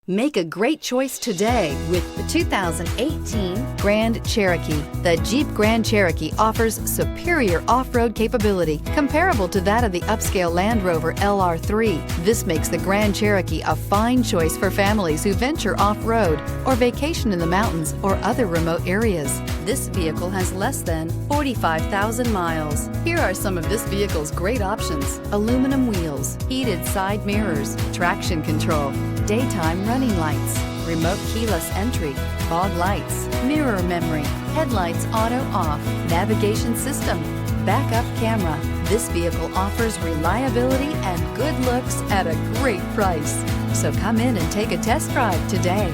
Make a great choice today with the 2018 Grand Cherokee. The Jeep Grand Cherokee offers superior off-road capability comparable to that of the upscale Land Rover LR3. This makes the Grand Cherokee a fine choice for families who venture off-road or vacation in the mountains or other remote areas. This vehicle has less than 45,000 miles. Here are some of this vehicle's great options: aluminum wheels, heated side mirrors, traction control, daytime running lights, remote keyless entry, fog lights, mirror memory, headlights auto off, navigation system, backup camera. This vehicle offers reliability and good looks at a great price. So come in and take a test drive today.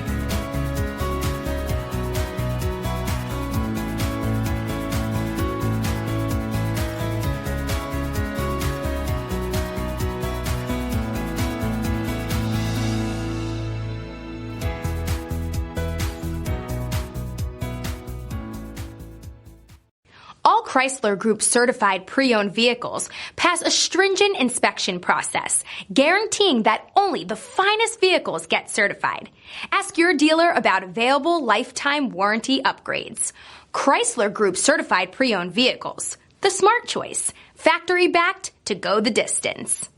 All Chrysler Group certified pre-owned vehicles pass a stringent inspection process, guaranteeing that only the finest vehicles get certified. Ask your dealer about available lifetime warranty upgrades. Chrysler Group certified pre-owned vehicles, the smart choice, factory backed to go the distance.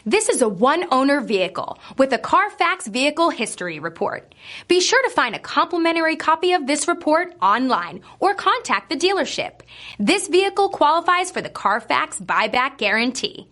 This is a one-owner vehicle with a CARFAX vehicle history report. Be sure to find a complimentary copy of this report online or contact the dealership. This vehicle qualifies for the CARFAX buyback guarantee.